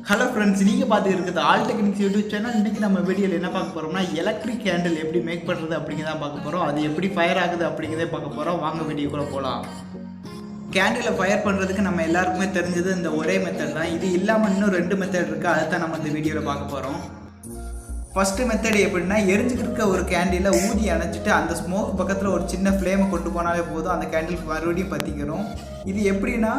Hello friends, நீங்கள் பார்த்துட்டு இருக்கிறது ஆல் டெக்னிக்ஸ் யூடியூப் சேனல். இன்றைக்கி நம்ம வீடியோவில் என்ன பார்க்க போகிறோம்னா, எலக்ட்ரிக் கேண்டில் எப்படி மேக் பண்ணுறது அப்படிங்கிறத பார்க்க போகிறோம். அது எப்படி ஃபயர் ஆகுது அப்படிங்கிறதே பார்க்க போகிறோம். வாங்க வீடியோக்குள்ளே போகலாம். கேண்டிலை ஃபயர் பண்ணுறதுக்கு நம்ம எல்லாருக்குமே தெரிஞ்சது இந்த ஒரே மெத்தட் தான். இது இல்லாமல் இன்னும் 2 மெத்தட் இருக்குது. அதை தான் நம்ம இந்த வீடியோவில் பார்க்க போகிறோம். ஃபஸ்ட்டு மெத்தட் எப்படின்னா, எரிஞ்சுக்கிட்டு ஒரு கேண்டிலை ஊதி அணைச்சிட்டு அந்த ஸ்மோக் பக்கத்தில் ஒரு சின்ன ஃப்ளேமை கொண்டு போனாலே போதும், அந்த கேண்டில் மறுபடியும் பற்றிக்கணும். இது எப்படின்னா,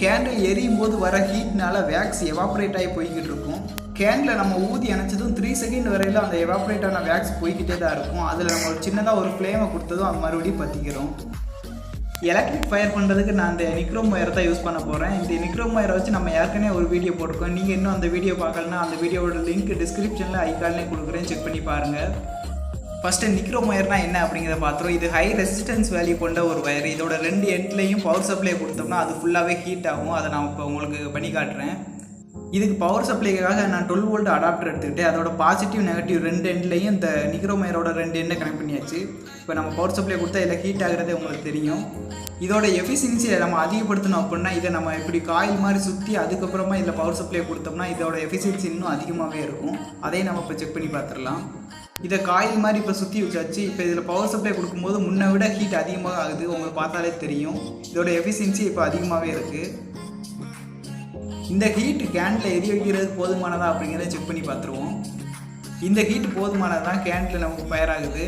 கேண்டில் எரியும் போது வர ஹீட்னால வேக்ஸ் எவாப்ரேட் ஆகி போய்கிட்டு இருக்கும். கேண்டில் நம்ம ஊதி அணைச்சதும் 3 செகண்ட் வரையில் அந்த எவாப்ரேட் ஆன வேக்ஸ் போய்கிட்டே தான் இருக்கும். அதில் நம்ம ஒரு சின்னதாக ஒரு ஃப்ளேமை கொடுத்ததும் அது மறுபடியும் பற்றிக்கிறோம். எலக்ட்ரிக் ஃபயர் பண்ணுறதுக்கு நான் இந்த நிக்ரோம் ஒயரை தான் யூஸ் பண்ண போகிறேன். இந்த நிக்ரோம் ஒயரை வச்சு நம்ம ஏற்கனவே ஒரு வீடியோ போட்டிருக்கோம். நீங்கள் இன்னும் அந்த வீடியோ பார்க்கலன்னா அந்த வீடியோட லிங்க் டிஸ்கிரிப்ஷனில் ஐகான்லேயே கொடுக்குறேன், செக் பண்ணி பாருங்கள். ஃபஸ்ட்டு நிக்ரோம் ஒயர்னா என்ன அப்படிங்கிறத பார்த்துரும். இது ஹை ரெசிஸ்டன்ஸ் வேல்யூ கொண்ட ஒரு ஒயர். இதோட 2 எண்ட்லேயும் பவர் சப்ளை கொடுத்தோம்னா அது ஃபுல்லாகவே ஹீட் ஆகும். அதை நான் இப்போ உங்களுக்கு பண்ணி காட்டுறேன். இதுக்கு பவர் சப்ளைக்காக நான் 12 வோல்ட் அடாப்டர் எடுத்துக்கிட்டு அதோட பாசிட்டிவ் நெகட்டிவ் 2 எண்ட்லையும் இந்த நிக்ரோம் ஒயரோட 2 எண்டை கனெக்ட் பண்ணியாச்சு. இப்போ நம்ம பவர் சப்ளை கொடுத்தா இதில் ஹீட் ஆகிறதே உங்களுக்கு தெரியும். இதோட எஃபிஷியன்சியை நம்ம அதிகப்படுத்தணும் அப்படின்னா இதை நம்ம இப்படி காயில் மாதிரி சுற்றி அதுக்கப்புறமா இதில் பவர் சப்ளை கொடுத்தோம்னா இதோட எஃபிஷியன்சி இன்னும் அதிகமாகவே இருக்கும். அதையும் நம்ம இப்போ செக் பண்ணி பார்த்துடலாம். இதை காயில் மாதிரி இப்போ சுற்றி வச்சாச்சு. இப்போ இதில் பவர் சப்ளை கொடுக்கும்போது முன்னை விட ஹீட் அதிகமாக ஆகுது. உங்களுக்கு பார்த்தாலே தெரியும். இதோட எஃபிஷியன்சி இப்போ அதிகமாகவே இருக்குது. இந்த ஹீட் கேண்டில் எரிய வைக்கிறது போதுமானதா அப்படிங்கிறத செக் பண்ணி பார்த்துருவோம். இந்த ஹீட் போதுமானதான் கேண்டில் நமக்கு ஃபயர் ஆகுது.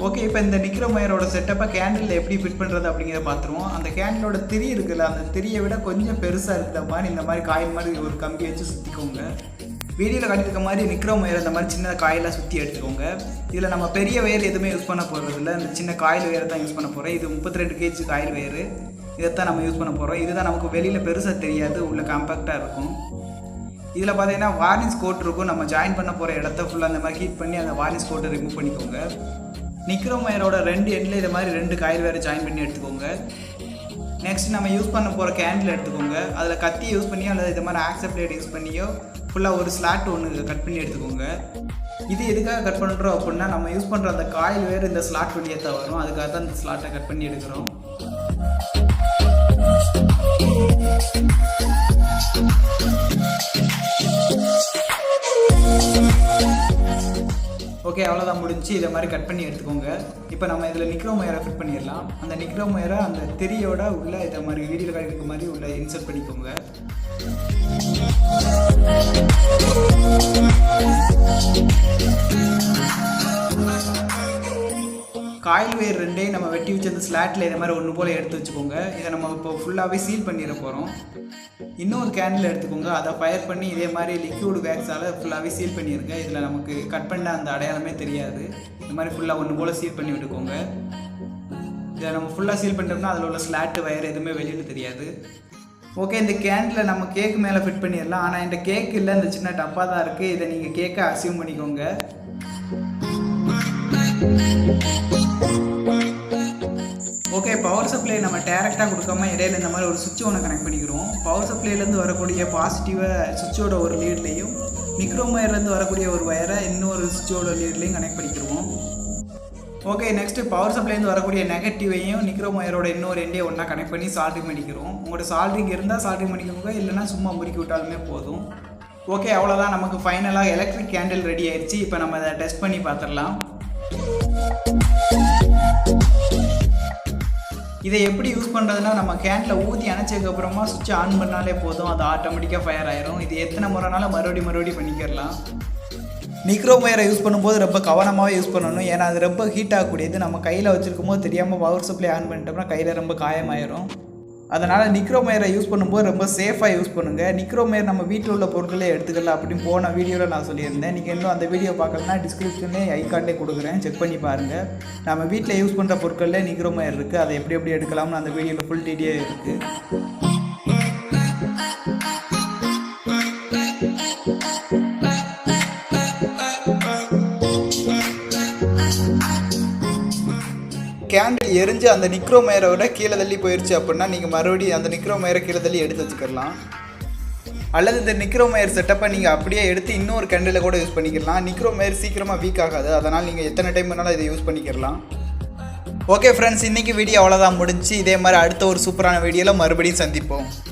ஓகே, இப்போ இந்த நிக்ரோம் ஒயரோட செட்டப்பை கேண்டில் எப்படி ஃபிட் பண்ணுறது அப்படிங்கிறத பார்த்துருவோம். அந்த கேண்டிலோட திரி இருக்குல்ல, அந்த திரியை விட கொஞ்சம் பெருசாக இருக்கிற மாதிரி இந்த மாதிரி காயில் மாதிரி ஒரு கம்பி வச்சு சுற்றிக்கோங்க. வீடியோவில் காட்டியிருக்க மாதிரி நிக்ரோம் ஒயர் இந்த மாதிரி சின்ன காயிலாக சுற்றி எடுத்துக்கோங்க. இதில் நம்ம பெரிய ஒயர் எதுவுமே யூஸ் பண்ண போகிறது இல்லை. இந்த சின்ன காயில் ஒயரை தான் யூஸ் பண்ண போகிறேன். இது 32 kg காயில் ஒயரு. இதைத்தான் நம்ம யூஸ் பண்ண போகிறோம். இதுதான் நமக்கு வெளியில் பெருசாக தெரியாது, உள்ள காம்பேக்டாக இருக்கும். இதில் பார்த்தீங்கன்னா வார்னிஷ் கோட் இருக்கும். நம்ம ஜாயின் பண்ண போகிற இடத்த ஃபுல்லாக அந்த மாதிரி ஹீட் பண்ணி அந்த வார்னிஷ் கோட்டை ரிமூவ் பண்ணிக்கோங்க. நிக்ரோம் ஒயரோட 2 எண்ட்ல இது மாதிரி 2 காயில் வேறு ஜாயின் பண்ணி எடுத்துக்கோங்க. நெக்ஸ்ட் நம்ம யூஸ் பண்ண போகிற கேண்டில் எடுத்துக்கோங்க. அதில் கத்தியை யூஸ் பண்ணியோ அல்லது இது மாதிரி ஆக்சப் பிளேட் யூஸ் பண்ணியோ ஃபுல்லாக ஒரு ஸ்லாட் ஒன்று கட் பண்ணி எடுத்துக்கோங்க. இது எதுக்காக கட் பண்ணுறோம் அப்படின்னா, நம்ம யூஸ் பண்ணுற அந்த காயில் வேறு இந்த ஸ்லாட் வழியாக தான் வரும். அதுக்காக தான் இந்த ஸ்லாட்டை கட் பண்ணி எடுக்கிறோம். ஓகே, அவ்வளோதான் முடிஞ்சு. இதை மாதிரி கட் பண்ணி எடுத்துக்கோங்க. இப்போ நம்ம இதில் நிக்ரோம் ஒயரை ஃபிட் பண்ணிடலாம். அந்த நிக்ரோம் ஒயரை அந்த திரியோட உள்ள இதை மாதிரி வீடியோவில் காட்டியிருக்க மாதிரி உள்ள இன்சர்ட் பண்ணிக்கோங்க. காயில் வேர் 2 நம்ம வெட்டி வச்சு அந்த ஸ்லாட்டில் இதை மாதிரி ஒன்று போல் எடுத்து வச்சுக்கோங்க. இதை நம்ம இப்போ ஃபுல்லாகவே சீல் பண்ணிட போகிறோம். இன்னொரு கேண்டில் எடுத்துக்கோங்க. அதை ஃபயர் பண்ணி இதே மாதிரி லிக்யூட் வேக்ஸால் ஃபுல்லாகவே சீல் பண்ணிடுங்க. இதில் நமக்கு கட் பண்ண அந்த அடையாளமே தெரியாது. இந்த மாதிரி ஃபுல்லாக ஒன்று போல் சீல் பண்ணி விட்டுக்கோங்க. இதை நம்ம ஃபுல்லாக சீல் பண்ணிட்டோம்னா அதில் உள்ள ஸ்லாட்டு வயர் எதுவுமே வெளியில் தெரியாது. ஓகே, இந்த கேண்டில் நம்ம கேக்கு மேலே ஃபிட் பண்ணிடலாம். ஆனால் இந்த கேக் இல்லை, இந்த சின்ன டப்பா தான் இருக்குது. இதை நீங்கள் கேக்கை அசியூம் பண்ணிக்கோங்க. ஓகே, பவர் சப்ளை நம்ம டேரெக்டாக கொடுக்காம இடையில இந்த மாதிரி ஒரு சுவிட்ச் ஒன்று கனெக்ட் பண்ணிக்கிறோம். பவர் சப்ளைலேருந்து வரக்கூடிய பாசிட்டிவை சுவிட்சோட ஒரு லீட்லேயும் நிக்ரோம் ஒயர்லேருந்து வரக்கூடிய ஒரு வயரை இன்னொரு சுவிட்சோட லீட்லேயும் கனெக்ட் பண்ணிக்கிடுவோம். ஓகே, நெக்ஸ்ட்டு பவர் சப்ளைலேருந்து வரக்கூடிய நெகட்டிவையும் நிக்ரோம் ஒயரோட இன்னொரு எண்டையும் ஒன்றா கனெக்ட் பண்ணி சால்ட்ரிங் பண்ணிக்கிறோம். உங்களோட சால்ட்ரிங் இருந்தால் சால்ட்ரிங் பண்ணிக்கோங்க, இல்லைனா சும்மா முறுக்கி விட்டாலுமே போதும். ஓகே, அவ்வளோதான். நமக்கு ஃபைனலாக எலக்ட்ரிக் கேண்டில் ரெடி ஆயிடுச்சு. இப்போ நம்ம அதை டெஸ்ட் பண்ணி பார்த்துடலாம். இதை எப்படி யூஸ் பண்ணுறதுனா, நம்ம கேண்டில் ஊற்றி அணைச்சதுக்கப்புறமா சுவிட்ச் ஆன் பண்ணாலே போதும், அது ஆட்டோமேட்டிக்காக ஃபயர் ஆயிரும். இது எத்தனை முறைனாலும் மறுபடியும் பண்ணிக்கிறலாம். நிக்ரோம் ஒயரை யூஸ் பண்ணும்போது ரொம்ப கவனமாகவே யூஸ் பண்ணணும். ஏன்னா அது ரொம்ப ஹீட் ஆகக்கூடியது. நம்ம கையில் வச்சுருக்கும் போது தெரியாமல் பவர் சப்ளை ஆன் பண்ணிட்டோம்னா கையில் ரொம்ப காயமாயிரும். அதனால் நிக்ரோம் ஒயரை யூஸ் பண்ணும்போது ரொம்ப சேஃபாக யூஸ் பண்ணுங்கள். நிக்ரோம் ஒயர் நம்ம வீட்டில் உள்ள பொருட்களே எடுத்துக்கலாம் அப்படின்னு போன வீடியோவில் நான் சொல்லியிருந்தேன். நீங்கள் இன்னும் அந்த வீடியோ பார்க்கலன்னா டிஸ்கிரிப்ஷன்லேயே ஐகார்ட்லேயே கொடுக்குறேன், செக் பண்ணி பாருங்கள். நம்ம வீட்டில் யூஸ் பண்ணுற பொருட்களில் நிக்ரோம் ஒயர் இருக்குது. அதை எப்படி எடுக்கலாம்னு அந்த வீடியோவில் ஃபுல் டீட்டெயில் இருக்குது. கேண்டில் எரிஞ்சு அந்த நிக்ரோம் ஒயரை விட கீழே தள்ளி போயிடுச்சு அப்படின்னா நீங்கள் மறுபடியும் அந்த நிக்ரோம் ஒயரை கீழே தள்ளி எடுத்து வச்சுக்கலாம். அல்லது இந்த நிக்ரோம் ஒயர் செட்டப்பை நீங்கள் அப்படியே எடுத்து இன்னொரு கேண்டில் கூட யூஸ் பண்ணிக்கலாம். நிக்ரோம் ஒயர் சீக்கிரமாக வீக் ஆகாது. அதனால் நீங்கள் எத்தனை டைம் வேணாலும் இதை யூஸ் பண்ணிக்கலாம். ஓகே ஃப்ரெண்ட்ஸ், இன்றைக்கி வீடியோ அவ்வளோதான் முடிஞ்சு. இதே மாதிரி அடுத்த ஒரு சூப்பரான வீடியோவில் மறுபடியும் சந்திப்போம்.